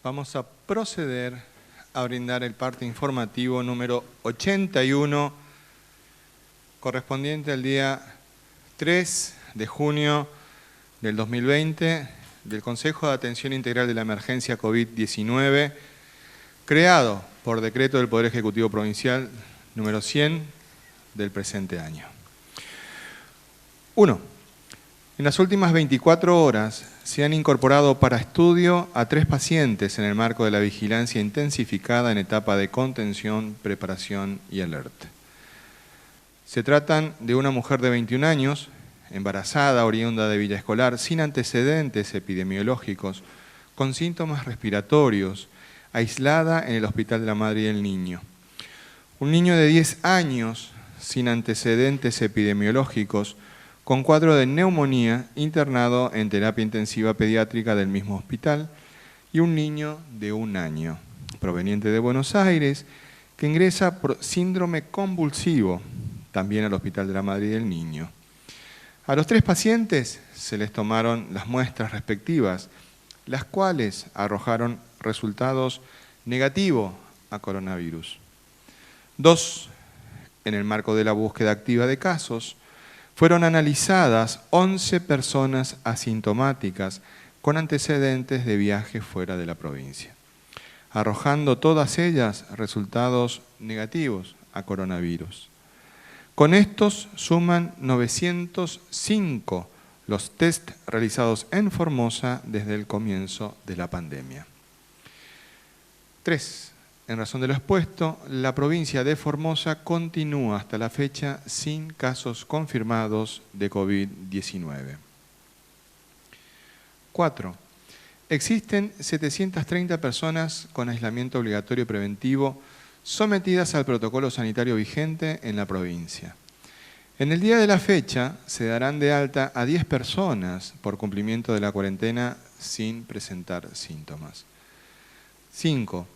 Vamos a proceder a brindar el parte informativo número 81, correspondiente al día 3 de junio del 2020 del Consejo de Atención Integral de la Emergencia COVID-19, creado por decreto del Poder Ejecutivo Provincial número 100 del presente año. 1. En las últimas 24 horas se han incorporado para estudio a 3 pacientes en el marco de la vigilancia intensificada en etapa de contención, preparación y alerta. Se tratan de una mujer de 21 años, embarazada, oriunda de Villa Escolar, sin antecedentes epidemiológicos, con síntomas respiratorios, aislada en el Hospital de la Madre y el Niño. Un niño de 10 años, sin antecedentes epidemiológicos, con cuadro de neumonía, internado en terapia intensiva pediátrica del mismo hospital, y un niño de 1 año, proveniente de Buenos Aires, que ingresa por síndrome convulsivo, también al Hospital de la Madre y el Niño. A los 3 pacientes se les tomaron las muestras respectivas, las cuales arrojaron resultados negativos a coronavirus. 2, en el marco de la búsqueda activa de casos, fueron analizadas 11 personas asintomáticas con antecedentes de viaje fuera de la provincia, arrojando todas ellas resultados negativos a coronavirus. Con estos suman 905 los test realizados en Formosa desde el comienzo de la pandemia. 3. En razón de lo expuesto, la provincia de Formosa continúa hasta la fecha sin casos confirmados de COVID-19. 4. Existen 730 personas con aislamiento obligatorio preventivo sometidas al protocolo sanitario vigente en la provincia. En el día de la fecha se darán de alta a 10 personas por cumplimiento de la cuarentena sin presentar síntomas. 5.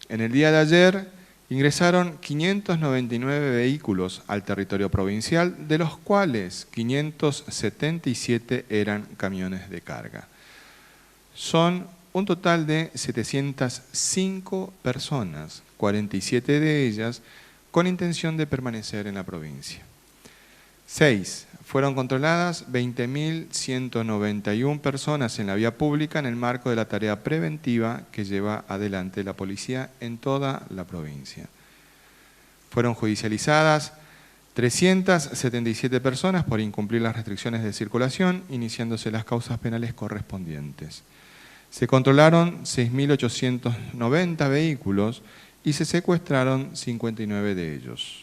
En el día de ayer ingresaron 599 vehículos al territorio provincial, de los cuales 577 eran camiones de carga. Son un total de 705 personas, 47 de ellas con intención de permanecer en la provincia. 6. Fueron controladas 20.191 personas en la vía pública en el marco de la tarea preventiva que lleva adelante la policía en toda la provincia. Fueron judicializadas 377 personas por incumplir las restricciones de circulación, iniciándose las causas penales correspondientes. Se controlaron 6.890 vehículos y se secuestraron 59 de ellos.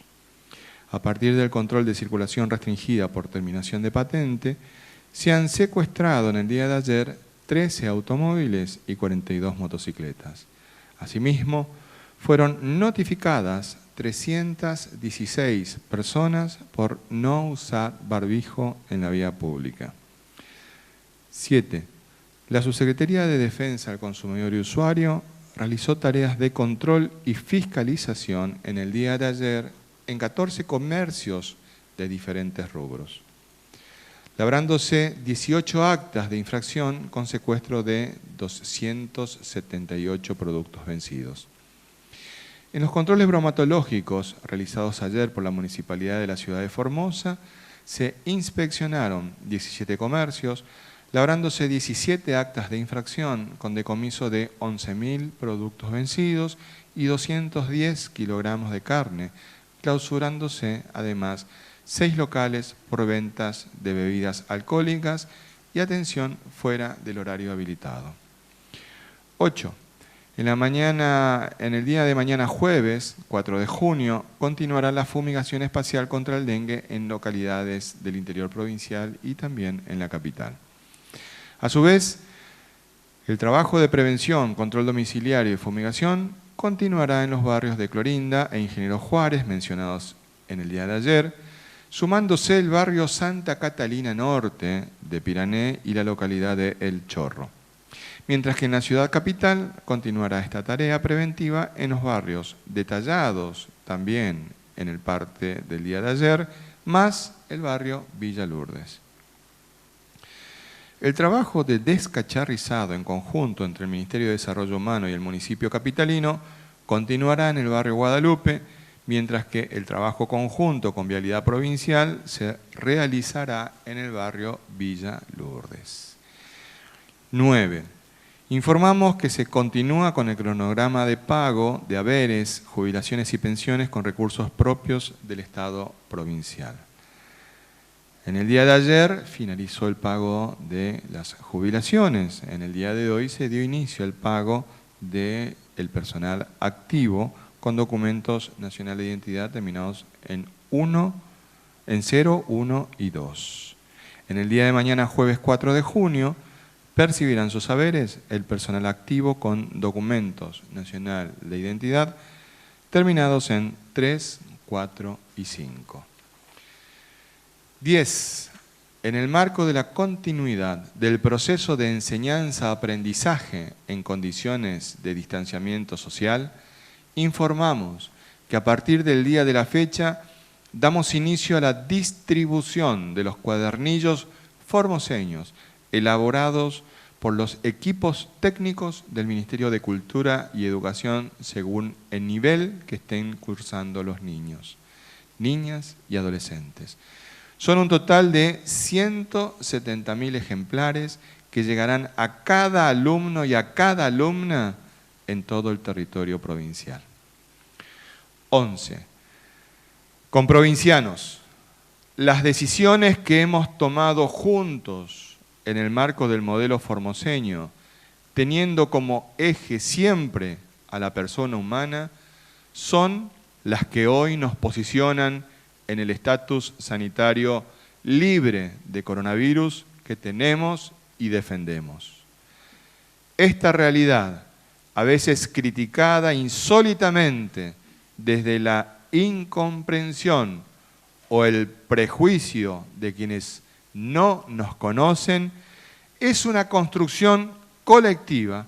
A partir del control de circulación restringida por terminación de patente, se han secuestrado en el día de ayer 13 automóviles y 42 motocicletas. Asimismo, fueron notificadas 316 personas por no usar barbijo en la vía pública. 7. La Subsecretaría de Defensa al Consumidor y Usuario realizó tareas de control y fiscalización en el día de ayer en 14 comercios de diferentes rubros, labrándose 18 actas de infracción con secuestro de 278 productos vencidos. En los controles bromatológicos realizados ayer por la Municipalidad de la Ciudad de Formosa, se inspeccionaron 17 comercios, labrándose 17 actas de infracción con decomiso de 11.000 productos vencidos y 210 kilogramos de carne, clausurándose además 6 locales por ventas de bebidas alcohólicas y atención fuera del horario habilitado. 8. En el día de mañana jueves, 4 de junio, continuará la fumigación espacial contra el dengue en localidades del interior provincial y también en la capital. A su vez, el trabajo de prevención, control domiciliario y fumigación continuará en los barrios de Clorinda e Ingeniero Juárez, mencionados en el día de ayer, sumándose el barrio Santa Catalina Norte de Pirané y la localidad de El Chorro. Mientras que en la ciudad capital continuará esta tarea preventiva en los barrios detallados también en el parte del día de ayer, más el barrio Villa Lourdes. El trabajo de descacharrizado en conjunto entre el Ministerio de Desarrollo Humano y el municipio capitalino continuará en el barrio Guadalupe, mientras que el trabajo conjunto con Vialidad Provincial se realizará en el barrio Villa Lourdes. 9. Informamos que se continúa con el cronograma de pago de haberes, jubilaciones y pensiones con recursos propios del Estado provincial. En el día de ayer finalizó el pago de las jubilaciones. En el día de hoy se dio inicio al pago del personal activo con documentos nacionales de identidad terminados en 0, 1 y 2. En el día de mañana, jueves 4 de junio, percibirán sus haberes el personal activo con documentos nacional de identidad terminados en 3, 4 y 5. 10. En el marco de la continuidad del proceso de enseñanza-aprendizaje en condiciones de distanciamiento social, informamos que a partir del día de la fecha damos inicio a la distribución de los cuadernillos formoseños elaborados por los equipos técnicos del Ministerio de Cultura y Educación según el nivel que estén cursando los niños, niñas y adolescentes. Son un total de 170.000 ejemplares que llegarán a cada alumno y a cada alumna en todo el territorio provincial. 11. Con provincianos, las decisiones que hemos tomado juntos en el marco del modelo formoseño, teniendo como eje siempre a la persona humana, son las que hoy nos posicionan en el estatus sanitario libre de coronavirus que tenemos y defendemos. Esta realidad, a veces criticada insólitamente desde la incomprensión o el prejuicio de quienes no nos conocen, es una construcción colectiva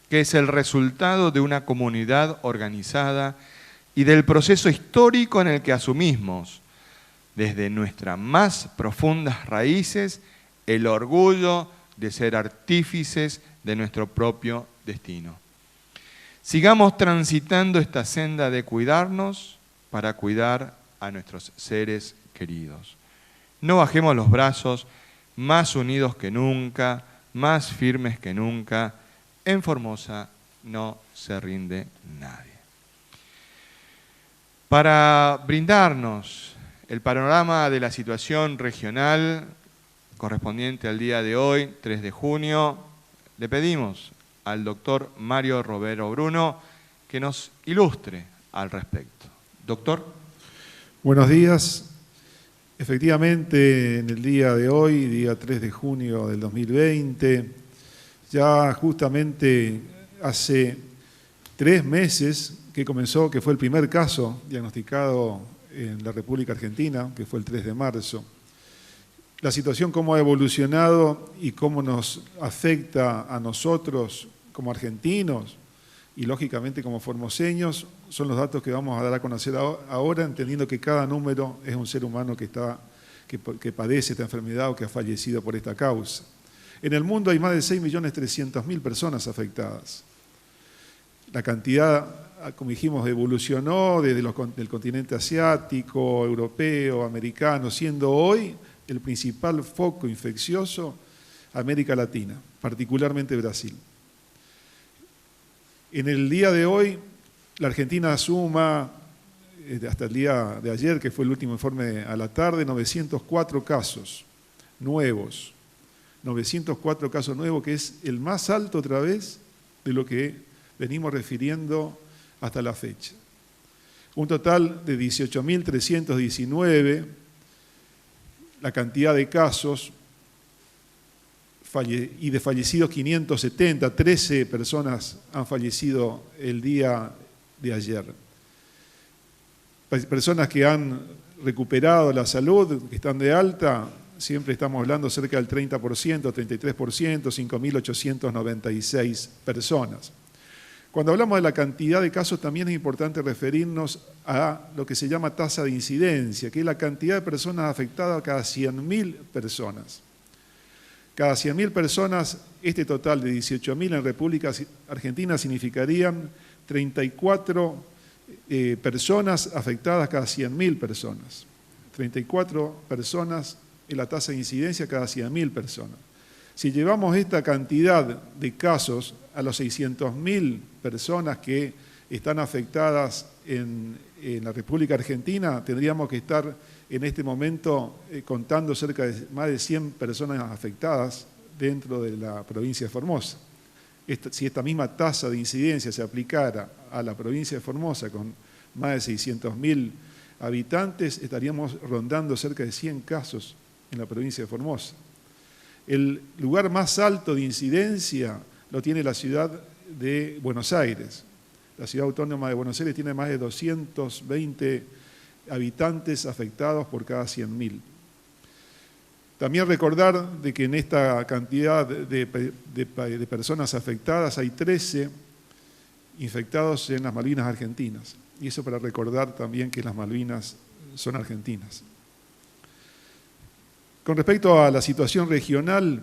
que es el resultado de una comunidad organizada y del proceso histórico en el que asumimos, desde nuestras más profundas raíces, el orgullo de ser artífices de nuestro propio destino. Sigamos transitando esta senda de cuidarnos para cuidar a nuestros seres queridos. No bajemos los brazos, más unidos que nunca, más firmes que nunca. En Formosa no se rinde nadie. Para brindarnos el panorama de la situación regional correspondiente al día de hoy, 3 de junio, le pedimos al doctor Mario Robero Bruno que nos ilustre al respecto. Doctor. Buenos días. Efectivamente, en el día de hoy, día 3 de junio del 2020, ya justamente hace 3 meses que fue el primer caso diagnosticado en la República Argentina, que fue el 3 de marzo. La situación, cómo ha evolucionado y cómo nos afecta a nosotros como argentinos y lógicamente como formoseños, son los datos que vamos a dar a conocer ahora, entendiendo que cada número es un ser humano que padece esta enfermedad o que ha fallecido por esta causa. En el mundo hay más de 6.300.000 personas afectadas. La cantidad, como dijimos, evolucionó desde del continente asiático, europeo, americano, siendo hoy el principal foco infeccioso América Latina, particularmente Brasil. En el día de hoy, la Argentina suma, hasta el día de ayer, que fue el último informe a la tarde, 904 casos nuevos. 904 casos nuevos, que es el más alto otra vez de lo que venimos refiriendo hasta la fecha. Un total de 18.319, la cantidad de casos y de fallecidos 570, 13 personas han fallecido el día de ayer. Personas que han recuperado la salud, que están de alta, siempre estamos hablando cerca del 30%, 33%, 5.896 personas. Cuando hablamos de la cantidad de casos, también es importante referirnos a lo que se llama tasa de incidencia, que es la cantidad de personas afectadas cada 100.000 personas. Cada 100.000 personas, este total de 18.000 en República Argentina significarían 34 personas afectadas cada 100.000 personas. 34 personas en la tasa de incidencia cada 100.000 personas. Si llevamos esta cantidad de casos a los 600.000 personas que están afectadas en la República Argentina, tendríamos que estar en este momento contando cerca de más de 100 personas afectadas dentro de la provincia de Formosa. Si esta misma tasa de incidencia se aplicara a la provincia de Formosa con más de 600.000 habitantes, estaríamos rondando cerca de 100 casos en la provincia de Formosa. El lugar más alto de incidencia lo tiene la ciudad de Buenos Aires. La ciudad autónoma de Buenos Aires tiene más de 220 habitantes afectados por cada 100.000. También recordar de que en esta cantidad de personas afectadas hay 13 infectados en las Malvinas argentinas. Y eso para recordar también que las Malvinas son argentinas. Con respecto a la situación regional,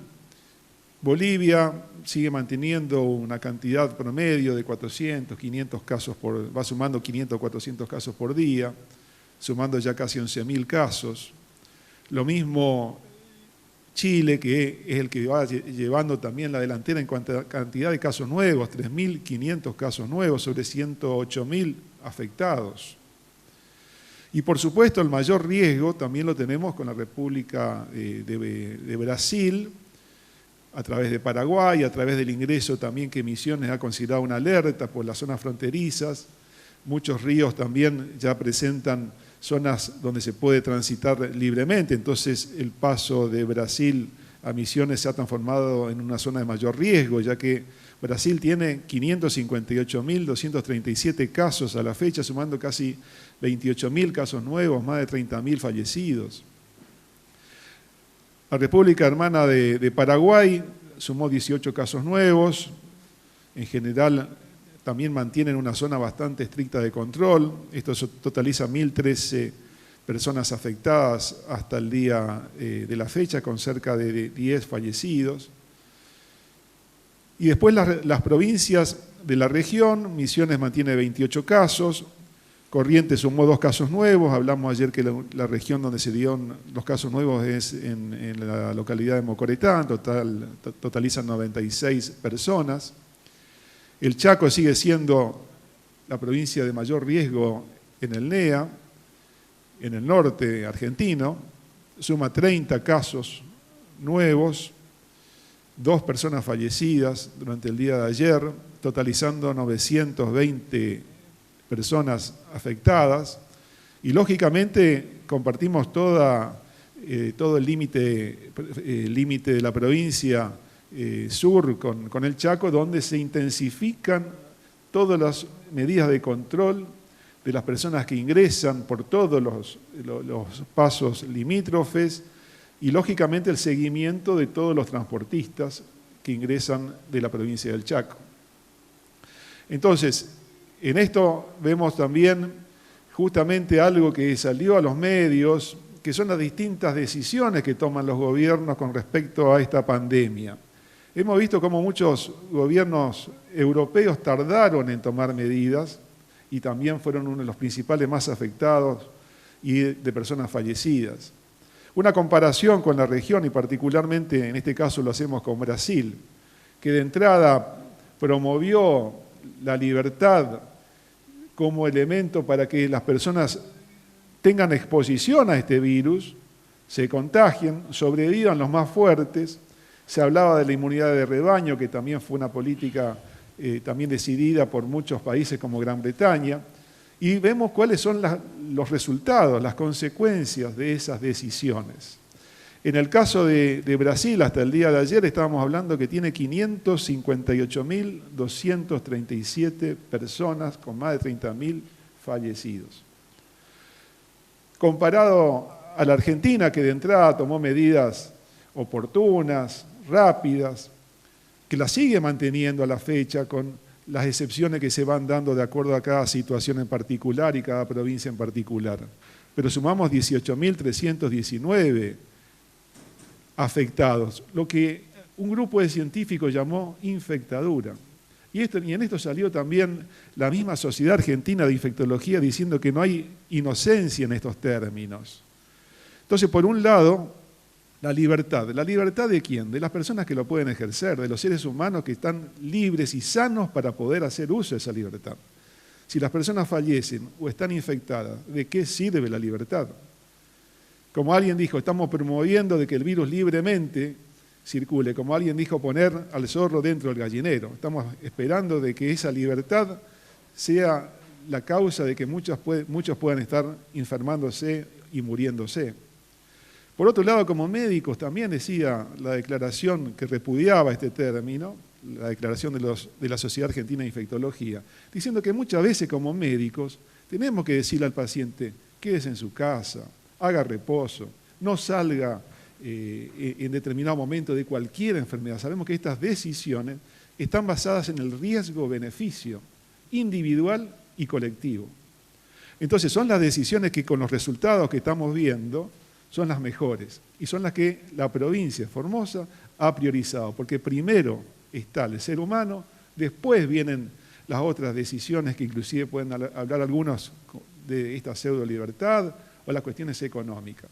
Bolivia sigue manteniendo una cantidad promedio de 400, 500 casos va sumando 500, 400 casos por día, sumando ya casi 11.000 casos. Lo mismo Chile, que es el que va llevando también la delantera en cuanto a cantidad de casos nuevos, 3.500 casos nuevos sobre 108.000 afectados. Y por supuesto el mayor riesgo también lo tenemos con la República de Brasil, a través de Paraguay, a través del ingreso también que Misiones ha considerado una alerta por las zonas fronterizas. Muchos ríos también ya presentan zonas donde se puede transitar libremente, entonces el paso de Brasil a Misiones se ha transformado en una zona de mayor riesgo, ya que Brasil tiene 558.237 casos a la fecha, sumando casi 28.000 casos nuevos, más de 30.000 fallecidos. La República Hermana de Paraguay sumó 18 casos nuevos. En general también mantienen una zona bastante estricta de control. Esto totaliza 1.013 personas afectadas hasta el día de la fecha, con cerca de 10 fallecidos. Y después las provincias de la región, Misiones mantiene 28 casos, Corrientes sumó 2 casos nuevos, hablamos ayer que la región donde se dieron los casos nuevos es en la localidad de Mocoretá, totalizan 96 personas. El Chaco sigue siendo la provincia de mayor riesgo en el NEA, en el norte argentino, suma 30 casos nuevos, 2 personas fallecidas durante el día de ayer, totalizando 920 personas afectadas, y lógicamente compartimos todo el límite de la provincia sur con el Chaco, donde se intensifican todas las medidas de control de las personas que ingresan por todos los pasos limítrofes y lógicamente el seguimiento de todos los transportistas que ingresan de la provincia del Chaco. Entonces, en esto vemos también justamente algo que salió a los medios, que son las distintas decisiones que toman los gobiernos con respecto a esta pandemia. Hemos visto cómo muchos gobiernos europeos tardaron en tomar medidas y también fueron uno de los principales más afectados y de personas fallecidas. Una comparación con la región, y particularmente en este caso lo hacemos con Brasil, que de entrada promovió la libertad como elemento para que las personas tengan exposición a este virus, se contagien, sobrevivan los más fuertes. Se hablaba de la inmunidad de rebaño, que también fue una política también decidida por muchos países como Gran Bretaña, y vemos cuáles son los resultados, las consecuencias de esas decisiones. En el caso de Brasil, hasta el día de ayer estábamos hablando que tiene 558.237 personas con más de 30.000 fallecidos. Comparado a la Argentina, que de entrada tomó medidas oportunas, rápidas, que las sigue manteniendo a la fecha con las excepciones que se van dando de acuerdo a cada situación en particular y cada provincia en particular. Pero sumamos 18.319 afectados, lo que un grupo de científicos llamó infectadura. Y en esto salió también la misma Sociedad Argentina de Infectología diciendo que no hay inocencia en estos términos. Entonces, por un lado, la libertad. ¿La libertad de quién? De las personas que lo pueden ejercer, de los seres humanos que están libres y sanos para poder hacer uso de esa libertad. Si las personas fallecen o están infectadas, ¿de qué sirve la libertad? Como alguien dijo, estamos promoviendo de que el virus libremente circule, como alguien dijo, poner al zorro dentro del gallinero. Estamos esperando de que esa libertad sea la causa de que muchos puedan estar enfermándose y muriéndose. Por otro lado, como médicos, también decía la declaración que repudiaba este término, la declaración de la Sociedad Argentina de Infectología, diciendo que muchas veces como médicos tenemos que decirle al paciente, quédese en su casa, haga reposo, no salga en determinado momento de cualquier enfermedad. Sabemos que estas decisiones están basadas en el riesgo-beneficio individual y colectivo. Entonces son las decisiones que con los resultados que estamos viendo son las mejores y son las que la provincia de Formosa ha priorizado, porque primero está el ser humano, después vienen las otras decisiones que inclusive pueden hablar algunos de esta pseudo libertad o las cuestiones económicas.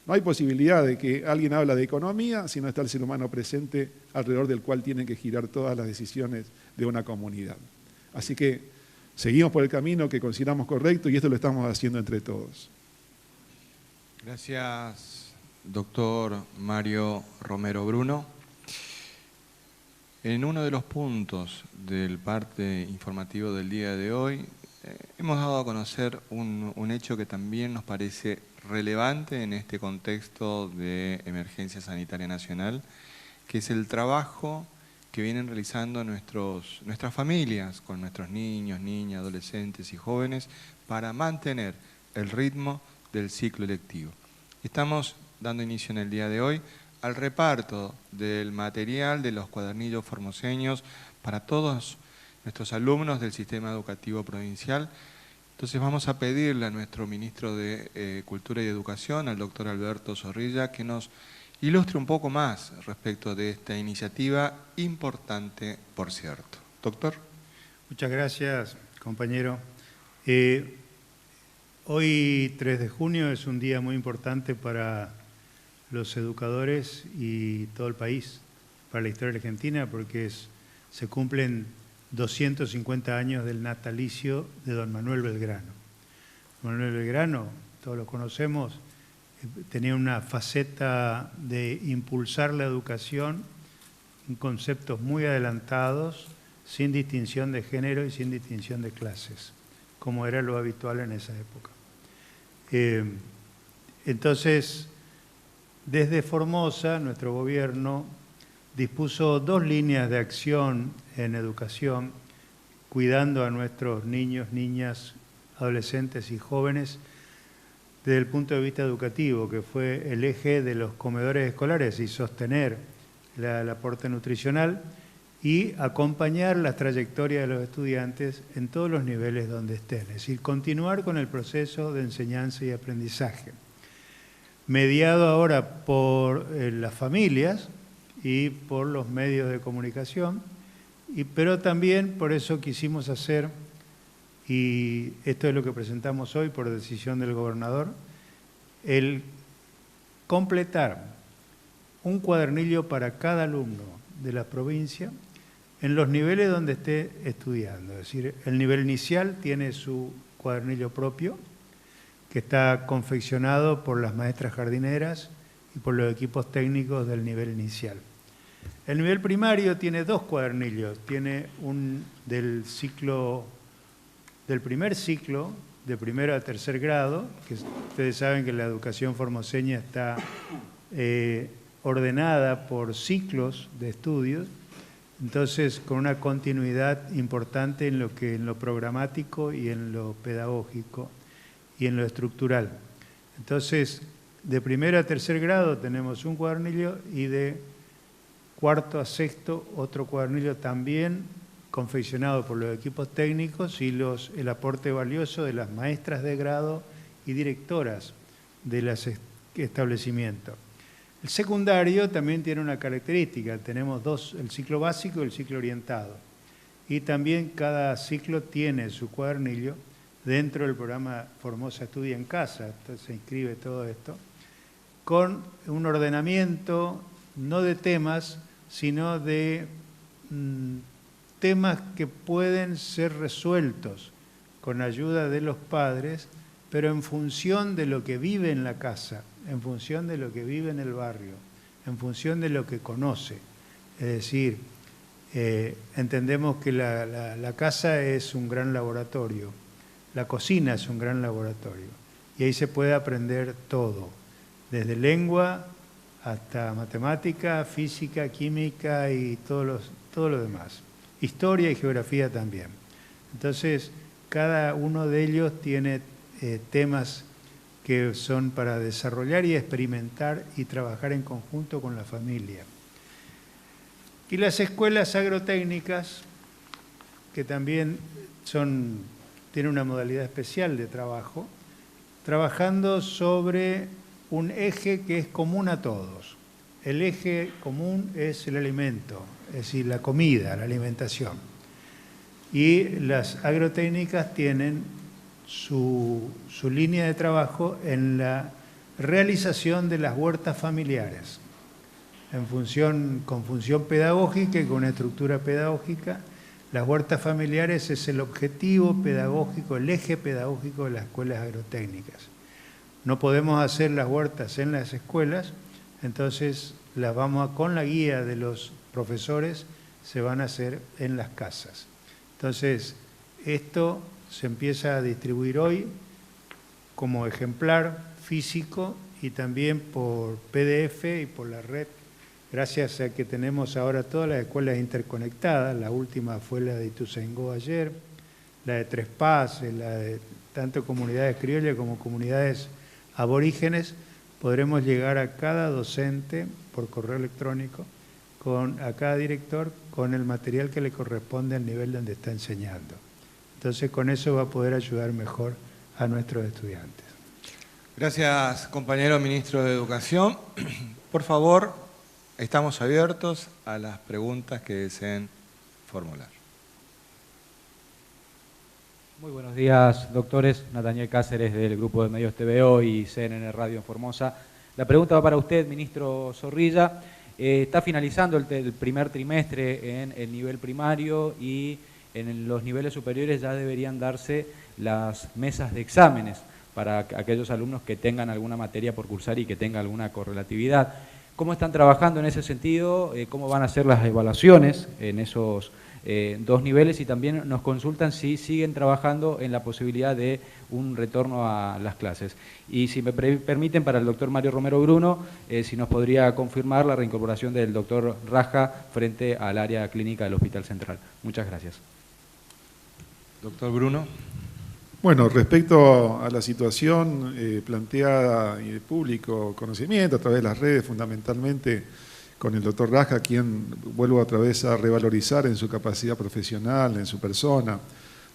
No hay posibilidad de que alguien habla de economía si no está el ser humano presente alrededor del cual tienen que girar todas las decisiones de una comunidad. Así que seguimos por el camino que consideramos correcto y esto lo estamos haciendo entre todos. Gracias, doctor Mario Romero Bruno. En uno de los puntos del parte informativo del día de hoy, hemos dado a conocer un hecho que también nos parece relevante en este contexto de emergencia sanitaria nacional, que es el trabajo que vienen realizando nuestras familias con nuestros niños, niñas, adolescentes y jóvenes para mantener el ritmo del ciclo lectivo. Estamos dando inicio en el día de hoy al reparto del material de los cuadernillos formoseños para todos nuestros alumnos del sistema educativo provincial. Entonces vamos a pedirle a nuestro ministro de Cultura y Educación, al doctor Alberto Zorrilla, que nos ilustre un poco más respecto de esta iniciativa importante, por cierto. Doctor. Muchas gracias, compañero. Hoy, 3 de junio, es un día muy importante para los educadores y todo el país, para la historia argentina, porque se cumplen 250 años del natalicio de don Manuel Belgrano. Manuel Belgrano, todos lo conocemos, tenía una faceta de impulsar la educación en conceptos muy adelantados, sin distinción de género y sin distinción de clases, como era lo habitual en esa época. Entonces, desde Formosa, nuestro gobierno dispuso 2 líneas de acción en educación, cuidando a nuestros niños, niñas, adolescentes y jóvenes desde el punto de vista educativo, que fue el eje de los comedores escolares y sostener el aporte nutricional y acompañar la trayectoria de los estudiantes en todos los niveles donde estén, es decir, continuar con el proceso de enseñanza y aprendizaje, mediado ahora por las familias y por los medios de comunicación, pero también por eso quisimos hacer, y esto es lo que presentamos hoy por decisión del gobernador, el completar un cuadernillo para cada alumno de la provincia en los niveles donde esté estudiando. Es decir, el nivel inicial tiene su cuadernillo propio, que está confeccionado por las maestras jardineras y por los equipos técnicos del nivel inicial. El nivel primario tiene 2 cuadernillos, tiene un del primer ciclo, de primero a tercer grado, que ustedes saben que la educación formoseña está ordenada por ciclos de estudios, entonces con una continuidad importante en lo programático y en lo pedagógico y en lo estructural. Entonces, de primero a tercer grado tenemos un cuadernillo y de cuarto a sexto otro cuadernillo también confeccionado por los equipos técnicos y el aporte valioso de las maestras de grado y directoras de los establecimientos. El secundario también tiene una característica, tenemos dos, el ciclo básico y el ciclo orientado. Y también cada ciclo tiene su cuadernillo dentro del programa Formosa Estudia en Casa, entonces se inscribe todo esto, con un ordenamiento no de temas, sino de temas que pueden ser resueltos con ayuda de los padres, pero en función de lo que vive en la casa, en función de lo que vive en el barrio, en función de lo que conoce. Es decir, entendemos que la casa es un gran laboratorio, la cocina es un gran laboratorio, y ahí se puede aprender todo, desde lengua hasta matemática, física, química y todo lo demás. Historia y geografía también. Entonces, cada uno de ellos tiene temas que son para desarrollar y experimentar y trabajar en conjunto con la familia. Y las escuelas agrotécnicas, que también tienen una modalidad especial de trabajo, trabajando sobre un eje que es común a todos. El eje común es el alimento, es decir, la comida, la alimentación. Y las agrotécnicas tienen su línea de trabajo en la realización de las huertas familiares, con función pedagógica y con estructura pedagógica. Las huertas familiares es el objetivo pedagógico, el eje pedagógico de las escuelas agrotécnicas. No podemos hacer las huertas en las escuelas, entonces las con la guía de los profesores, se van a hacer en las casas. Entonces, esto se empieza a distribuir hoy como ejemplar físico y también por PDF y por la red, gracias a que tenemos ahora todas las escuelas interconectadas. La última fue la de Ituzaingó ayer, la de Tres Pases, la de tanto comunidades criollas como comunidades aborígenes. Podremos llegar a cada docente por correo electrónico, a cada director, con el material que le corresponde al nivel donde está enseñando. Entonces, con eso va a poder ayudar mejor a nuestros estudiantes. Gracias, compañero ministro de Educación. Por favor, estamos abiertos a las preguntas que deseen formular. Muy buenos días, doctores. Nathaniel Cáceres, del Grupo de Medios TVO y CNN Radio en Formosa. La pregunta va para usted, ministro Zorrilla. Está finalizando el primer trimestre en el nivel primario y en los niveles superiores ya deberían darse las mesas de exámenes para aquellos alumnos que tengan alguna materia por cursar y que tengan alguna correlatividad. ¿Cómo están trabajando en ese sentido? ¿Cómo van a ser las evaluaciones en esos dos niveles? Y también nos consultan si siguen trabajando en la posibilidad de un retorno a las clases. Y si me permiten, para el doctor Mario Romero Bruno, si nos podría confirmar la reincorporación del doctor Raja frente al área clínica del Hospital Central. Muchas gracias. Doctor Bruno. Bueno, respecto a la situación planteada y de público conocimiento a través de las redes, fundamentalmente con el doctor Raja, quien vuelvo otra vez a revalorizar en su capacidad profesional, en su persona.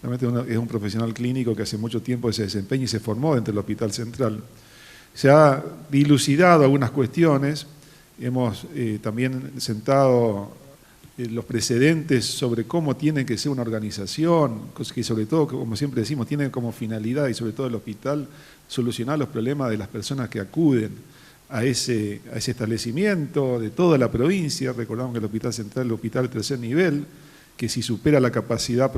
Realmente es un profesional clínico que hace mucho tiempo se desempeña y se formó dentro del Hospital Central. Se ha dilucidado algunas cuestiones, hemos también sentado los precedentes sobre cómo tiene que ser una organización, que sobre todo, como siempre decimos, tiene como finalidad y sobre todo el hospital solucionar los problemas de las personas que acuden a ese establecimiento de toda la provincia. Recordamos que el Hospital Central es el hospital de tercer nivel, que si supera la capacidad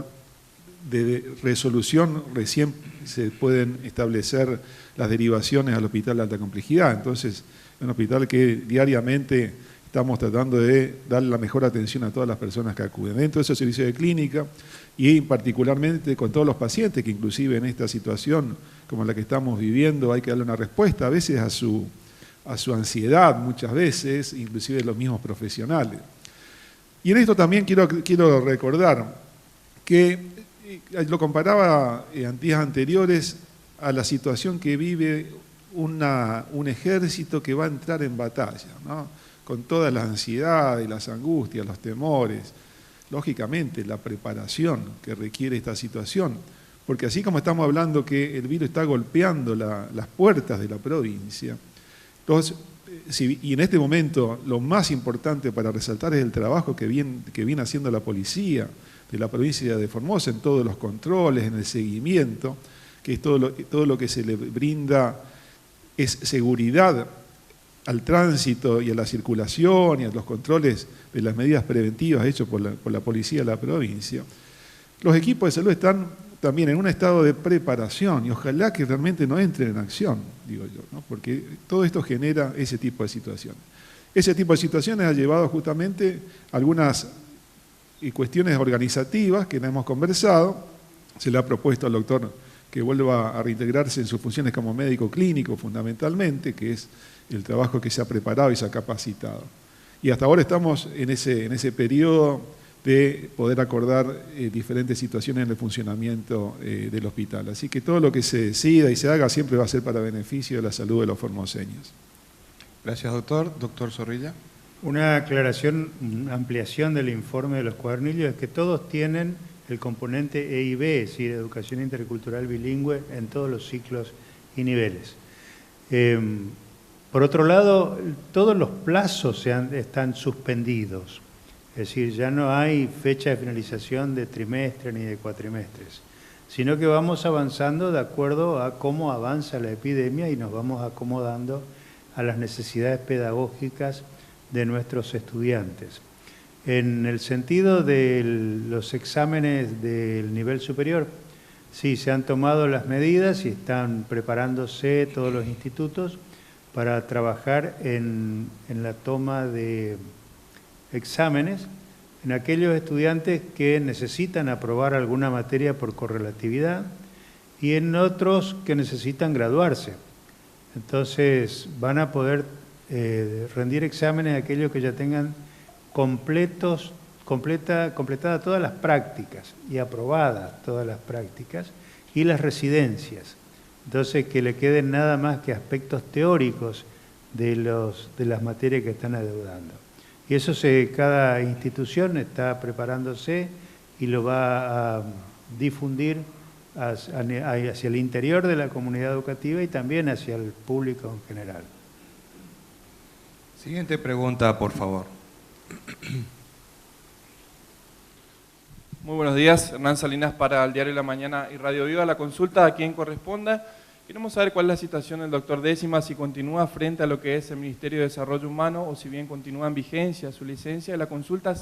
de resolución, recién se pueden establecer las derivaciones al hospital de alta complejidad. Entonces, es un hospital que diariamente estamos tratando de dar la mejor atención a todas las personas que acuden. Dentro de esos servicios de clínica y particularmente con todos los pacientes que inclusive en esta situación como la que estamos viviendo hay que darle una respuesta a veces a su ansiedad, muchas veces, inclusive los mismos profesionales. Y en esto también quiero recordar que lo comparaba en días anteriores a la situación que vive un ejército que va a entrar en batalla, ¿no? Con todas las ansiedades, las angustias, los temores, lógicamente la preparación que requiere esta situación, porque así como estamos hablando que el virus está golpeando las puertas de la provincia, los y en este momento lo más importante para resaltar es el trabajo que viene haciendo la policía de la provincia de Formosa en todos los controles, en el seguimiento, que es todo lo que se le brinda es seguridad al tránsito y a la circulación y a los controles de las medidas preventivas hechos por la policía de la provincia. Los equipos de salud están también en un estado de preparación y ojalá que realmente no entren en acción, digo yo, ¿no? Porque todo esto genera ese tipo de situaciones. Ese tipo de situaciones ha llevado justamente algunas cuestiones organizativas que hemos conversado. Se le ha propuesto al doctor que vuelva a reintegrarse en sus funciones como médico clínico fundamentalmente, que es el trabajo que se ha preparado y se ha capacitado. Y hasta ahora estamos en ese periodo de poder acordar diferentes situaciones en el funcionamiento del hospital. Así que todo lo que se decida y se haga siempre va a ser para beneficio de la salud de los formoseños. Gracias, doctor. Doctor Zorrilla. Una aclaración, una ampliación del informe de los cuadernillos es que todos tienen el componente E y B, es decir, educación intercultural bilingüe en todos los ciclos y niveles. Por otro lado, todos los plazos están suspendidos, es decir, ya no hay fecha de finalización de trimestre ni de cuatrimestres, sino que vamos avanzando de acuerdo a cómo avanza la epidemia y nos vamos acomodando a las necesidades pedagógicas de nuestros estudiantes. En el sentido de los exámenes del nivel superior, sí, se han tomado las medidas y están preparándose todos los institutos para trabajar en la toma de exámenes en aquellos estudiantes que necesitan aprobar alguna materia por correlatividad y en otros que necesitan graduarse. Entonces van a poder rendir exámenes aquellos que ya tengan completadas todas las prácticas y aprobadas todas las prácticas y las residencias. Entonces que le queden nada más que aspectos teóricos de las materias que están adeudando. Y eso cada institución está preparándose y lo va a difundir hacia el interior de la comunidad educativa y también hacia el público en general. Siguiente pregunta, por favor. Muy buenos días, Hernán Salinas para el Diario de la Mañana y Radio Viva. La consulta a quien corresponda. Queremos saber cuál es la situación del doctor Décima, si continúa frente a lo que es el Ministerio de Desarrollo Humano o si bien continúa en vigencia su licencia. La consulta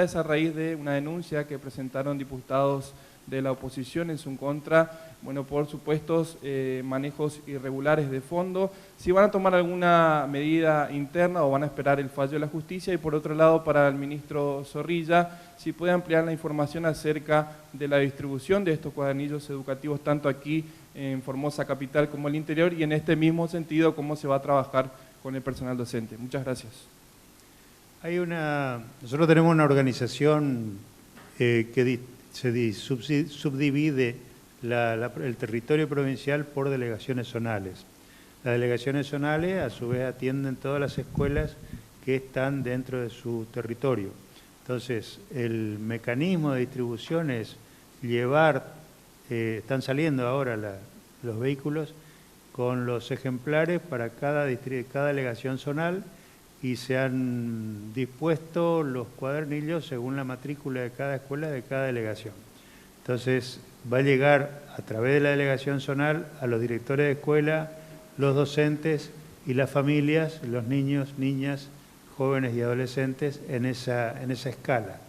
es a raíz de una denuncia que presentaron diputados de la oposición en su contra, por supuestos manejos irregulares de fondo, si van a tomar alguna medida interna o van a esperar el fallo de la justicia. Y por otro lado, para el ministro Zorrilla, si puede ampliar la información acerca de la distribución de estos cuadernillos educativos, tanto aquí en Formosa Capital como el interior, y en este mismo sentido, cómo se va a trabajar con el personal docente. Muchas gracias. Nosotros tenemos una organización que se subdivide el territorio provincial por delegaciones zonales. Las delegaciones zonales a su vez atienden todas las escuelas que están dentro de su territorio. Entonces, el mecanismo de distribución es están saliendo ahora los vehículos con los ejemplares para cada delegación zonal y se han dispuesto los cuadernillos según la matrícula de cada escuela de cada delegación. Entonces va a llegar a través de la delegación zonal a los directores de escuela, los docentes y las familias, los niños, niñas, jóvenes y adolescentes en esa escala.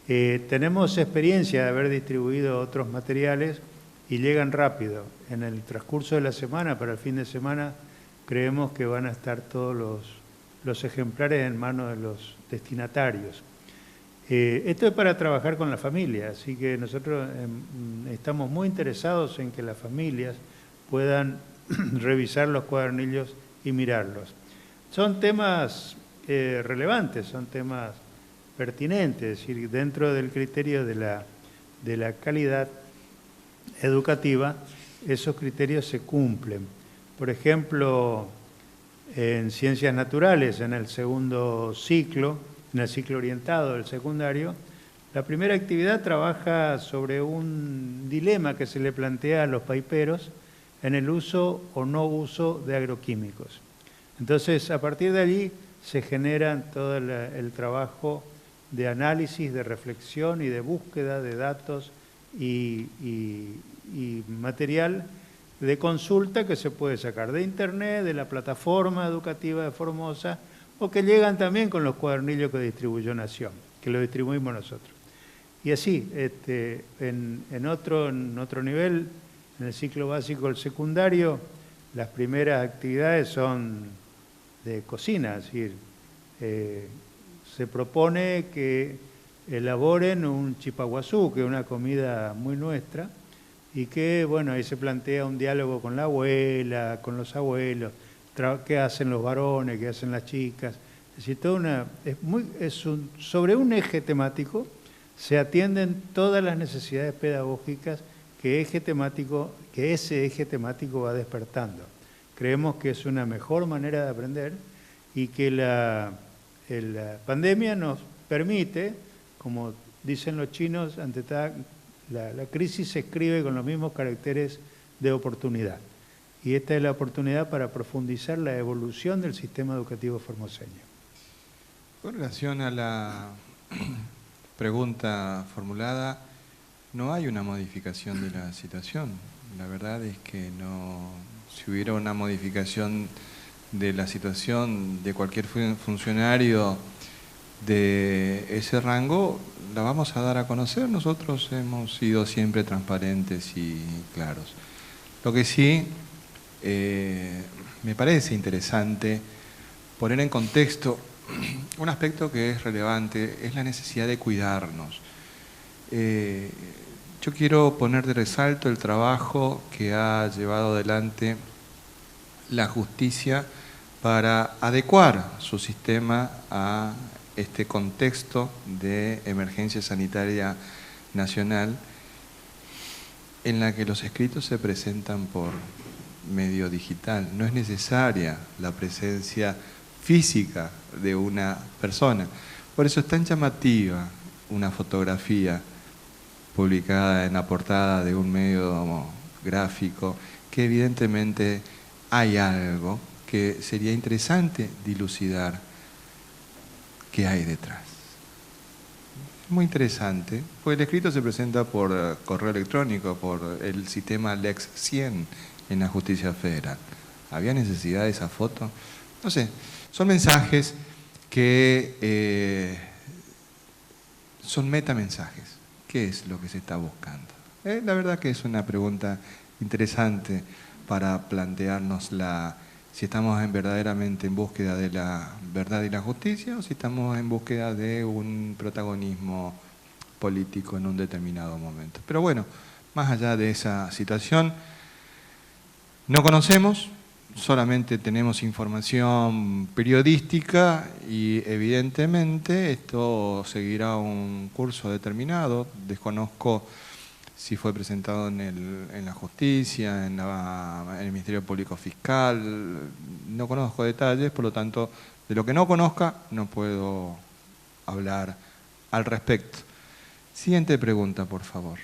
Tenemos experiencia de haber distribuido otros materiales y llegan rápido. En el transcurso de la semana, para el fin de semana, creemos que van a estar todos los ejemplares en manos de los destinatarios. Esto es para trabajar con la familia, así que nosotros estamos muy interesados en que las familias puedan revisar los cuadernillos y mirarlos. Son temas relevantes, son temas pertinentes, es decir, dentro del criterio de la calidad educativa, esos criterios se cumplen. Por ejemplo, en ciencias naturales, en el segundo ciclo, en el ciclo orientado del secundario, la primera actividad trabaja sobre un dilema que se le plantea a los paiperos en el uso o no uso de agroquímicos. Entonces, a partir de allí se genera todo el trabajo de análisis, de reflexión y de búsqueda de datos y material de consulta que se puede sacar de internet, de la plataforma educativa de Formosa, o que llegan también con los cuadernillos que distribuyó Nación, que lo distribuimos nosotros. Y así, en otro nivel, en el ciclo básico del secundario, las primeras actividades son de cocina, es decir, se propone que elaboren un chipaguazú, que es una comida muy nuestra, y que, bueno, ahí se plantea un diálogo con la abuela, con los abuelos, qué hacen los varones, qué hacen las chicas. Es decir, sobre un eje temático se atienden todas las necesidades pedagógicas que ese eje temático va despertando. Creemos que es una mejor manera de aprender y que la pandemia nos permite, como dicen los chinos, la crisis se escribe con los mismos caracteres de oportunidad. Y esta es la oportunidad para profundizar la evolución del sistema educativo formoseño. Con relación a la pregunta formulada, no hay una modificación de la situación. La verdad es que no. Si hubiera una modificación de la situación de cualquier funcionario de ese rango, la vamos a dar a conocer. Nosotros hemos sido siempre transparentes y claros. Lo que sí me parece interesante poner en contexto un aspecto que es relevante, es la necesidad de cuidarnos. Yo quiero poner de resalto el trabajo que ha llevado adelante la justicia para adecuar su sistema a este contexto de emergencia sanitaria nacional, en la que los escritos se presentan por medio digital. No es necesaria la presencia física de una persona. Por eso es tan llamativa una fotografía publicada en la portada de un medio gráfico, que evidentemente hay algo que sería interesante dilucidar qué hay detrás. Muy interesante, pues el escrito se presenta por correo electrónico, por el sistema Lex 100 en la Justicia Federal. ¿Había necesidad de esa foto? No sé, son mensajes que son metamensajes. ¿Qué es lo que se está buscando? La verdad que es una pregunta interesante para plantearnos si estamos verdaderamente en búsqueda de la verdad y la justicia o si estamos en búsqueda de un protagonismo político en un determinado momento. Pero bueno, más allá de esa situación, no conocemos, solamente tenemos información periodística y evidentemente esto seguirá un curso determinado. Desconozco si fue presentado en la justicia, en el Ministerio Público Fiscal, no conozco detalles, por lo tanto, de lo que no conozca no puedo hablar al respecto. Siguiente pregunta, por favor.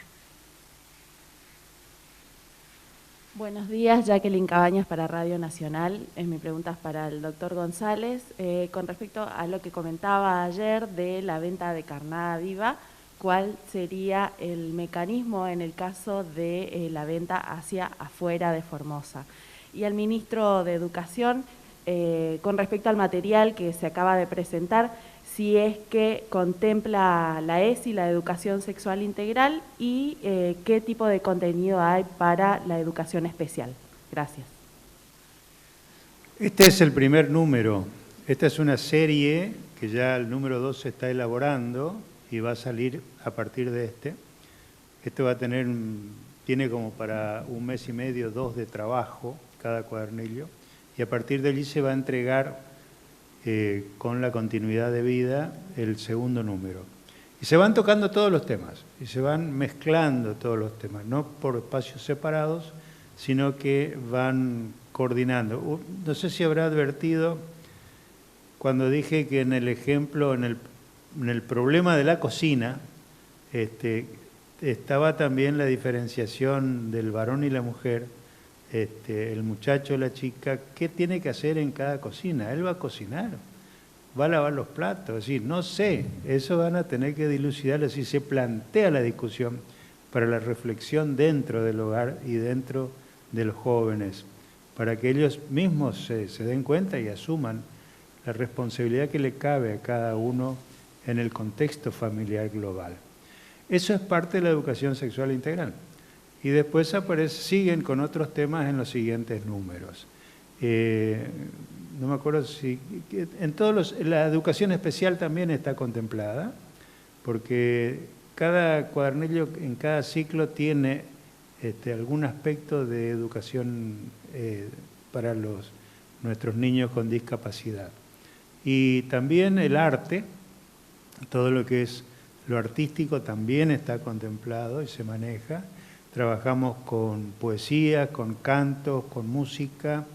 Buenos días, Jacqueline Cabañas para Radio Nacional. Mi pregunta es para el doctor González. Con respecto a lo que comentaba ayer de la venta de carnada viva, ¿cuál sería el mecanismo en el caso de la venta hacia afuera de Formosa? Y al ministro de Educación, con respecto al material que se acaba de presentar, si es que contempla la ESI, la educación sexual integral, y qué tipo de contenido hay para la educación especial. Gracias. Este es el primer número. Esta es una serie que ya el número 2 se está elaborando y va a salir a partir de este. Esto va a tiene como para 1 mes y medio, 2 de trabajo cada cuadernillo, y a partir de allí se va a entregar con la continuidad de vida el segundo número. Y se van tocando todos los temas, y se van mezclando todos los temas, no por espacios separados, sino que van coordinando. No sé si habrá advertido cuando dije que en el ejemplo, en el problema de la cocina, estaba también la diferenciación del varón y la mujer, el muchacho o la chica qué tiene que hacer en cada cocina. Él va a cocinar, va a lavar los platos, es decir, no sé, eso van a tener que dilucidarlo, si se plantea la discusión para la reflexión dentro del hogar y dentro de los jóvenes, para que ellos mismos se den cuenta y asuman la responsabilidad que le cabe a cada uno en el contexto familiar global. Eso es parte de la educación sexual integral. Y después siguen con otros temas en los siguientes números. No me acuerdo si... la educación especial también está contemplada, porque cada cuadernillo en cada ciclo tiene algún aspecto de educación para nuestros niños con discapacidad. Y también el arte, todo lo que es lo artístico también está contemplado y se maneja. Trabajamos con poesía, con cantos, con música.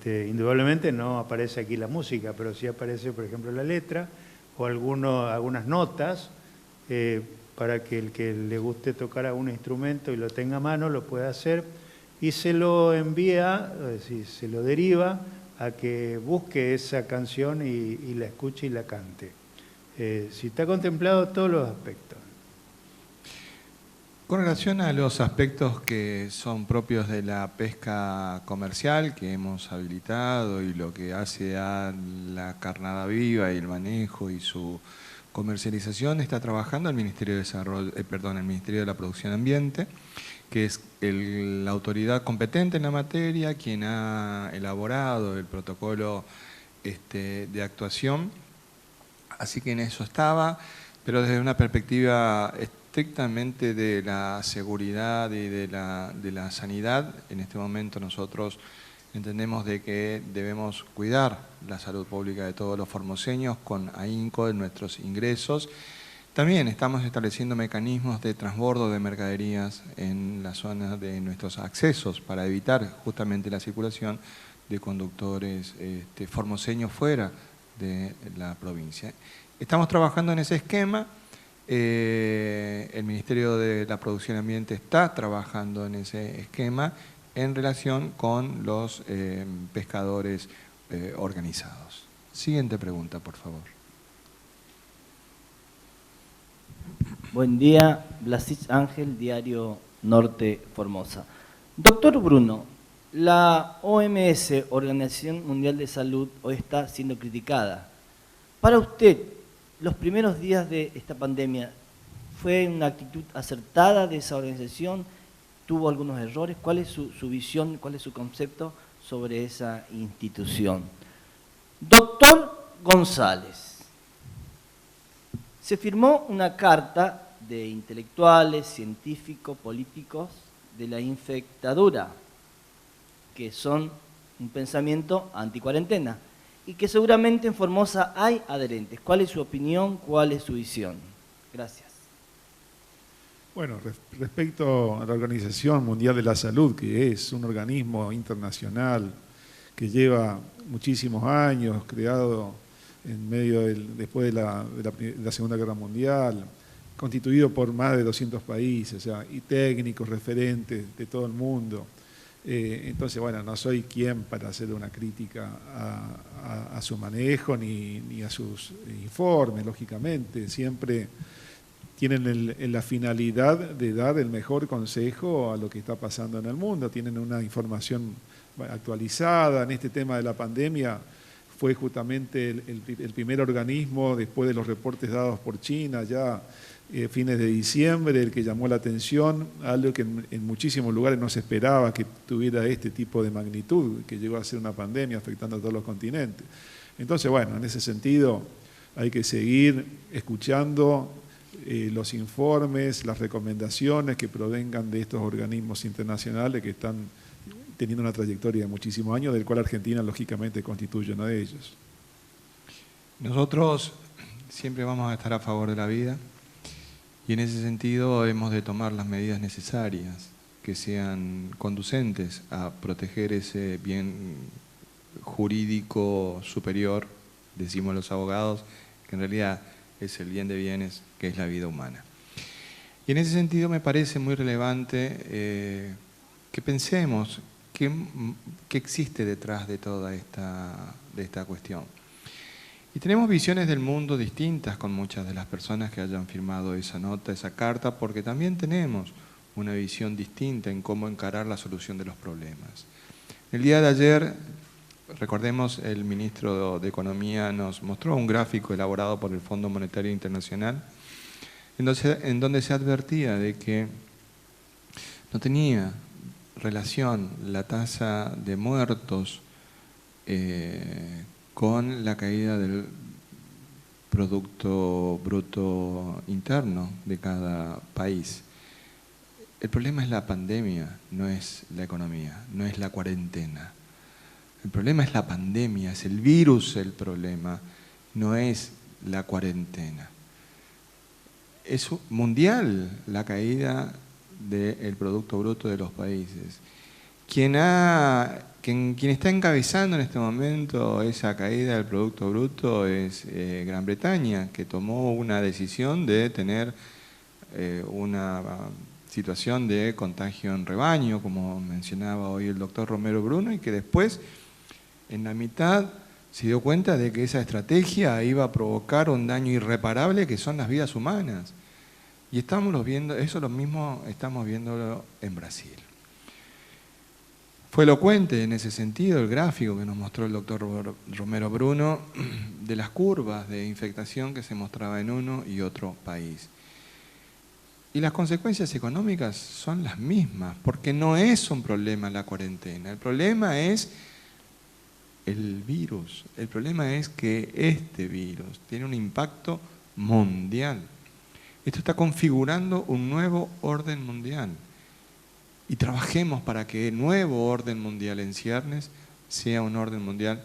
Indudablemente no aparece aquí la música, pero sí aparece, por ejemplo, la letra o algunas notas para que el que le guste tocar algún instrumento y lo tenga a mano lo pueda hacer y se lo envía, se lo deriva a que busque esa canción y la escuche y la cante. Si está contemplado todos los aspectos. Con relación a los aspectos que son propios de la pesca comercial que hemos habilitado y lo que hace a la carnada viva y el manejo y su comercialización, está trabajando el Ministerio de el Ministerio de la Producción Ambiente, que es la autoridad competente en la materia, quien ha elaborado el protocolo de actuación. Así que en eso estaba, pero desde una perspectiva estrictamente de la seguridad y de la sanidad. En este momento nosotros entendemos de que debemos cuidar la salud pública de todos los formoseños con ahínco de nuestros ingresos. También estamos estableciendo mecanismos de transbordo de mercaderías en la zona de nuestros accesos para evitar justamente la circulación de conductores formoseños fuera de la provincia. Estamos trabajando en ese esquema. El Ministerio de la Producción Ambiente está trabajando en ese esquema en relación con los pescadores organizados. Siguiente pregunta, por favor. Buen día, Blasich Ángel, Diario Norte Formosa. Doctor Bruno, la OMS, Organización Mundial de Salud, hoy está siendo criticada. Para usted, los primeros días de esta pandemia, ¿fue una actitud acertada de esa organización? ¿Tuvo algunos errores? ¿Cuál es su visión, cuál es su concepto sobre esa institución? Doctor González, se firmó una carta de intelectuales, científicos, políticos de la infectadura, que son un pensamiento anticuarentena, y que seguramente en Formosa hay adherentes. ¿Cuál es su opinión? ¿Cuál es su visión? Gracias. Bueno, respecto a la Organización Mundial de la Salud, que es un organismo internacional que lleva muchísimos años, creado después de la Segunda Guerra Mundial, constituido por más de 200 países, o sea, y técnicos, referentes de todo el mundo. Entonces, bueno, no soy quien para hacer una crítica a su manejo ni a sus informes, lógicamente. Siempre tienen la finalidad de dar el mejor consejo a lo que está pasando en el mundo. Tienen una información actualizada. En este tema de la pandemia fue justamente el primer organismo, después de los reportes dados por China, ya fines de diciembre, el que llamó la atención, algo que en muchísimos lugares no se esperaba que tuviera este tipo de magnitud, que llegó a ser una pandemia afectando a todos los continentes. Entonces, bueno, en ese sentido hay que seguir escuchando los informes, las recomendaciones que provengan de estos organismos internacionales que están teniendo una trayectoria de muchísimos años, del cual Argentina lógicamente constituye uno de ellos. Nosotros siempre vamos a estar a favor de la vida y en ese sentido hemos de tomar las medidas necesarias que sean conducentes a proteger ese bien jurídico superior, decimos los abogados, que en realidad es el bien de bienes, que es la vida humana. Y en ese sentido me parece muy relevante que pensemos qué existe detrás de toda esta cuestión. Y tenemos visiones del mundo distintas con muchas de las personas que hayan firmado esa nota, esa carta, porque también tenemos una visión distinta en cómo encarar la solución de los problemas. El día de ayer, recordemos, el ministro de Economía nos mostró un gráfico elaborado por el Fondo Monetario Internacional, en donde se advertía de que no tenía relación la tasa de muertos con la caída del Producto Bruto Interno de cada país. El problema es la pandemia, no es la economía, no es la cuarentena. El problema es la pandemia, es el virus el problema, no es la cuarentena. Es mundial la caída del Producto Bruto de los países. Quien está encabezando en este momento esa caída del Producto Bruto es Gran Bretaña, que tomó una decisión de tener una situación de contagio en rebaño, como mencionaba hoy el doctor Romero Bruno, y que después, en la mitad, se dio cuenta de que esa estrategia iba a provocar un daño irreparable que son las vidas humanas. Y estamos viendo, eso lo mismo estamos viéndolo en Brasil. Fue elocuente en ese sentido el gráfico que nos mostró el doctor Romero Bruno de las curvas de infectación que se mostraba en uno y otro país. Y las consecuencias económicas son las mismas, porque no es un problema la cuarentena, el problema es el virus, el problema es que este virus tiene un impacto mundial. Esto está configurando un nuevo orden mundial. Y trabajemos para que el nuevo orden mundial en ciernes sea un orden mundial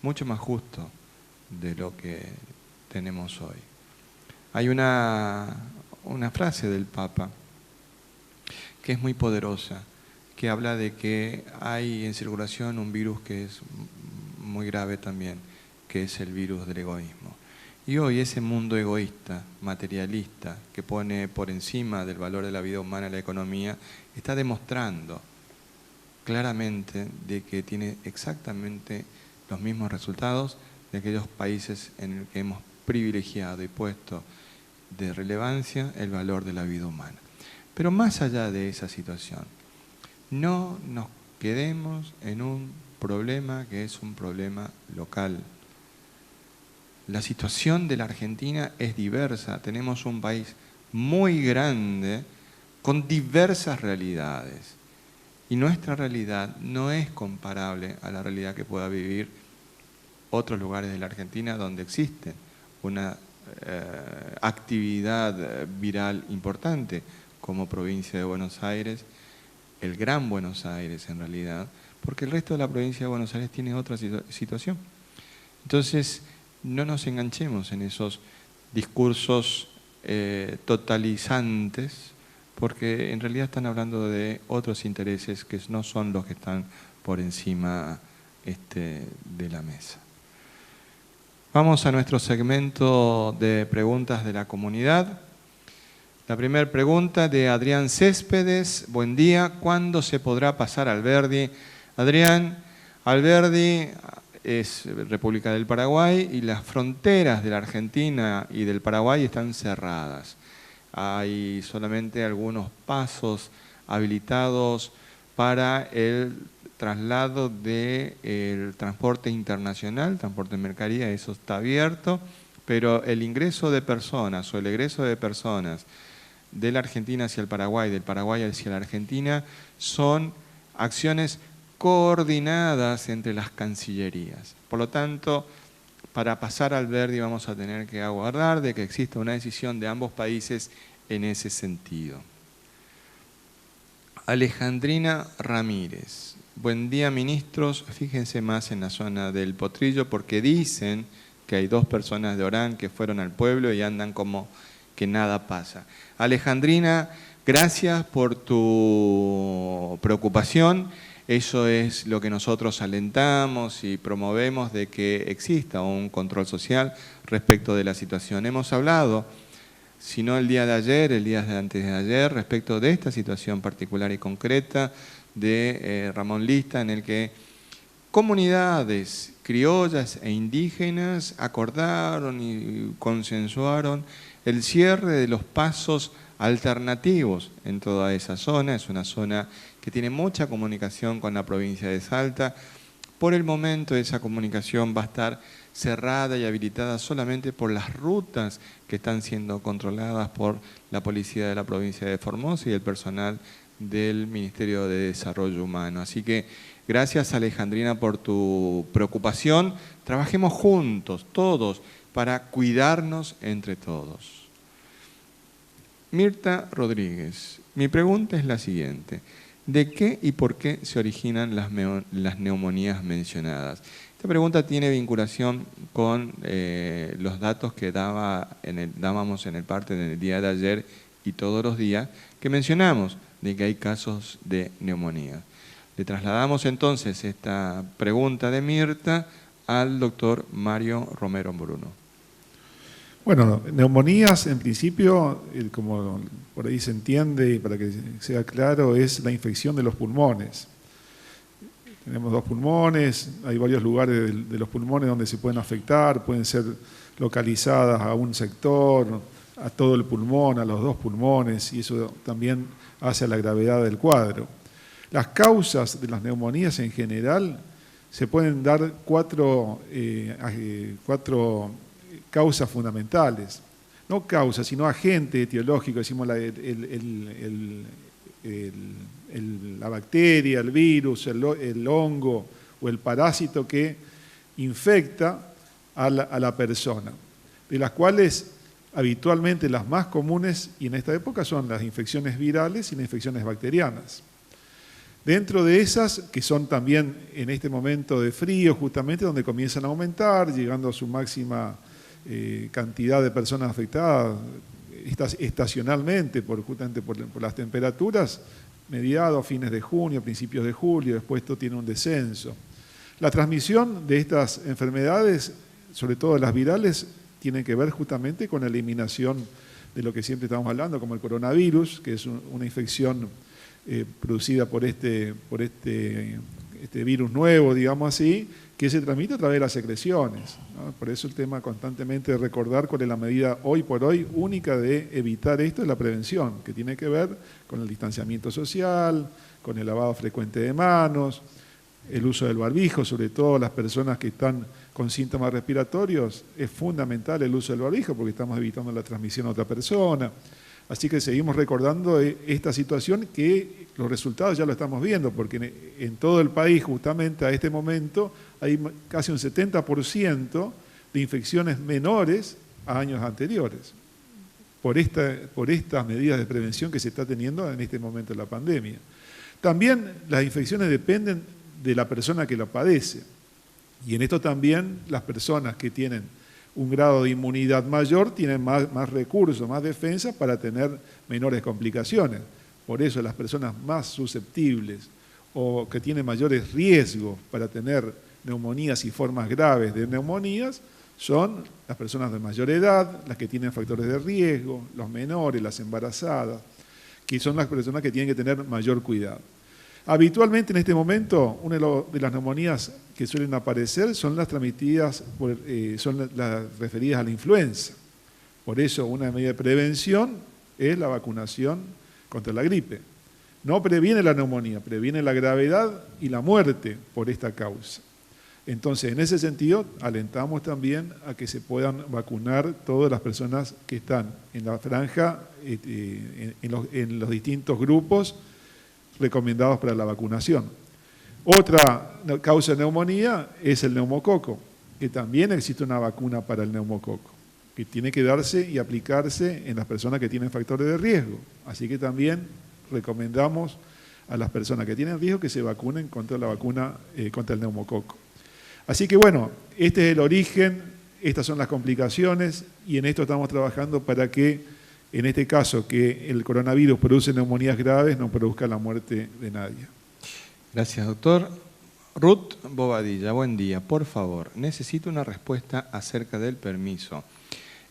mucho más justo de lo que tenemos hoy. Hay una frase del Papa que es muy poderosa, que habla de que hay en circulación un virus que es muy grave también, que es el virus del egoísmo. Y hoy ese mundo egoísta, materialista, que pone por encima del valor de la vida humana la economía, está demostrando claramente de que tiene exactamente los mismos resultados de aquellos países en los que hemos privilegiado y puesto de relevancia el valor de la vida humana. Pero más allá de esa situación, no nos quedemos en un problema que es un problema local. La situación de la Argentina es diversa. Tenemos un país muy grande con diversas realidades. Y nuestra realidad no es comparable a la realidad que pueda vivir otros lugares de la Argentina donde existe una actividad viral importante, como provincia de Buenos Aires, el Gran Buenos Aires en realidad, porque el resto de la provincia de Buenos Aires tiene otra situación. Entonces, no nos enganchemos en esos discursos totalizantes, porque en realidad están hablando de otros intereses que no son los que están por encima de la mesa. Vamos a nuestro segmento de preguntas de la comunidad. La primera pregunta de Adrián Céspedes. Buen día, ¿cuándo se podrá pasar a Alberdi? Adrián, Alberdi es República del Paraguay y las fronteras de la Argentina y del Paraguay están cerradas. Hay solamente algunos pasos habilitados para el traslado del transporte internacional, transporte de mercadería, eso está abierto, pero el ingreso de personas o el egreso de personas de la Argentina hacia el Paraguay, del Paraguay hacia la Argentina, son acciones coordinadas entre las cancillerías. Por lo tanto, para pasar al Alberdi vamos a tener que aguardar de que exista una decisión de ambos países en ese sentido. Alejandrina Ramírez. Buen día, ministros. Fíjense más en la zona del Potrillo porque dicen que hay 2 personas de Orán que fueron al pueblo y andan como que nada pasa. Alejandrina, gracias por tu preocupación. Eso es lo que nosotros alentamos y promovemos, de que exista un control social respecto de la situación. Hemos hablado, si no el día de ayer, el día de antes de ayer, respecto de esta situación particular y concreta, de Ramón Lista, en el que comunidades criollas e indígenas acordaron y consensuaron el cierre de los pasos alternativos en toda esa zona. Es una zona que tiene mucha comunicación con la provincia de Salta. Por el momento esa comunicación va a estar cerrada y habilitada solamente por las rutas que están siendo controladas por la policía de la provincia de Formosa y el personal del Ministerio de Desarrollo Humano. Así que gracias, Alejandrina, por tu preocupación. Trabajemos juntos, todos, para cuidarnos entre todos. Mirta Rodríguez, mi pregunta es la siguiente. ¿De qué y por qué se originan las neumonías mencionadas? Esta pregunta tiene vinculación con los datos que dábamos en el parte del día de ayer y todos los días, que mencionamos de que hay casos de neumonía. Le trasladamos entonces esta pregunta de Mirta al doctor Mario Romero Bruno. Bueno, neumonías en principio, como por ahí se entiende y para que sea claro, es la infección de los pulmones. Tenemos dos pulmones, hay varios lugares de los pulmones donde se pueden afectar, pueden ser localizadas a un sector, a todo el pulmón, a los dos pulmones, y eso también hace a la gravedad del cuadro. Las causas de las neumonías en general se pueden dar cuatro causas fundamentales. No causas, sino agente etiológico, decimos la bacteria, el virus, el hongo o el parásito que infecta a la persona, de las cuales habitualmente las más comunes y en esta época son las infecciones virales y las infecciones bacterianas. Dentro de esas, que son también en este momento de frío, justamente donde comienzan a aumentar, llegando a su máxima cantidad de personas afectadas estacionalmente, justamente por las temperaturas, mediados, fines de junio, principios de julio, después esto tiene un descenso. La transmisión de estas enfermedades, sobre todo las virales, tiene que ver justamente con la eliminación de lo que siempre estamos hablando, como el coronavirus, que es una infección producida por este virus nuevo, digamos así, que se transmite a través de las secreciones, ¿no? Por eso el tema constantemente de recordar cuál es la medida hoy por hoy única de evitar esto es la prevención, que tiene que ver con el distanciamiento social, con el lavado frecuente de manos, el uso del barbijo, sobre todo las personas que están con síntomas respiratorios, es fundamental el uso del barbijo porque estamos evitando la transmisión a otra persona. Así que seguimos recordando esta situación que los resultados ya lo estamos viendo, porque en todo el país justamente a este momento hay casi un 70% de infecciones menores a años anteriores, por estas medidas de prevención que se está teniendo en este momento de la pandemia. También las infecciones dependen de la persona que lo padece, y en esto también las personas que tienen un grado de inmunidad mayor tienen más recursos, más defensa para tener menores complicaciones. Por eso las personas más susceptibles o que tienen mayores riesgos para tener neumonías y formas graves de neumonías son las personas de mayor edad, las que tienen factores de riesgo, los menores, las embarazadas, que son las personas que tienen que tener mayor cuidado. Habitualmente en este momento, una de las neumonías que suelen aparecer son las transmitidas, son las referidas a la influenza. Por eso una medida de prevención es la vacunación contra la gripe. No previene la neumonía, previene la gravedad y la muerte por esta causa. Entonces, en ese sentido, alentamos también a que se puedan vacunar todas las personas que están en la franja, en los distintos grupos recomendados para la vacunación. Otra causa de neumonía es el neumococo, que también existe una vacuna para el neumococo, que tiene que darse y aplicarse en las personas que tienen factores de riesgo. Así que también recomendamos a las personas que tienen riesgo que se vacunen contra la vacuna contra el neumococo. Así que bueno, este es el origen, estas son las complicaciones y en esto estamos trabajando para que en este caso, que el coronavirus produce neumonías graves, no produzca la muerte de nadie. Gracias, doctor. Ruth Bobadilla, buen día. Por favor, necesito una respuesta acerca del permiso.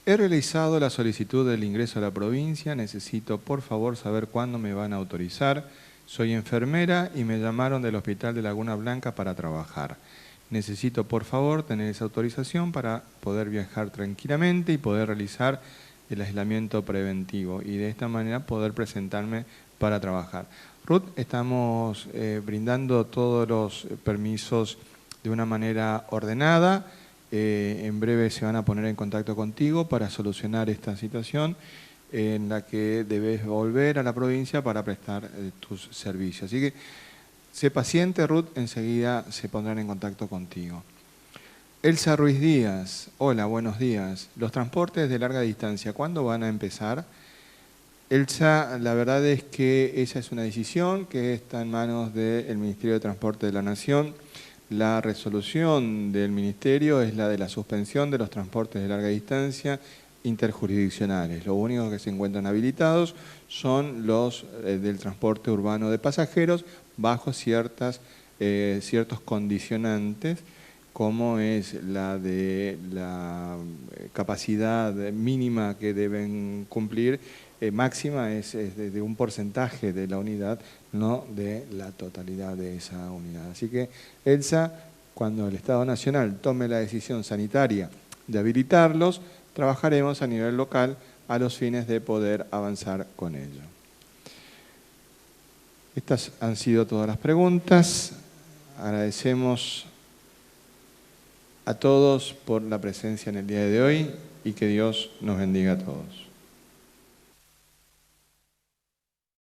He realizado la solicitud del ingreso a la provincia. Necesito, por favor, saber cuándo me van a autorizar. Soy enfermera y me llamaron del Hospital de Laguna Blanca para trabajar. Necesito, por favor, tener esa autorización para poder viajar tranquilamente y poder realizar el aislamiento preventivo y de esta manera poder presentarme para trabajar. Ruth, estamos brindando todos los permisos de una manera ordenada. En breve se van a poner en contacto contigo para solucionar esta situación en la que debes volver a la provincia para prestar tus servicios. Así que sé paciente, Ruth, enseguida se pondrán en contacto contigo. Elsa Ruiz Díaz, hola, buenos días. Los transportes de larga distancia, ¿cuándo van a empezar? Elsa, la verdad es que esa es una decisión que está en manos del Ministerio de Transporte de la Nación. La resolución del Ministerio es la de la suspensión de los transportes de larga distancia interjurisdiccionales. Lo único que se encuentran habilitados son los del transporte urbano de pasajeros bajo ciertos condicionantes, como es la de la capacidad mínima que deben cumplir, máxima es de un porcentaje de la unidad, no de la totalidad de esa unidad. Así que, Elsa, cuando el Estado Nacional tome la decisión sanitaria de habilitarlos, trabajaremos a nivel local a los fines de poder avanzar con ello. Estas han sido todas las preguntas. Agradecemos a todos por la presencia en el día de hoy y que Dios nos bendiga a todos.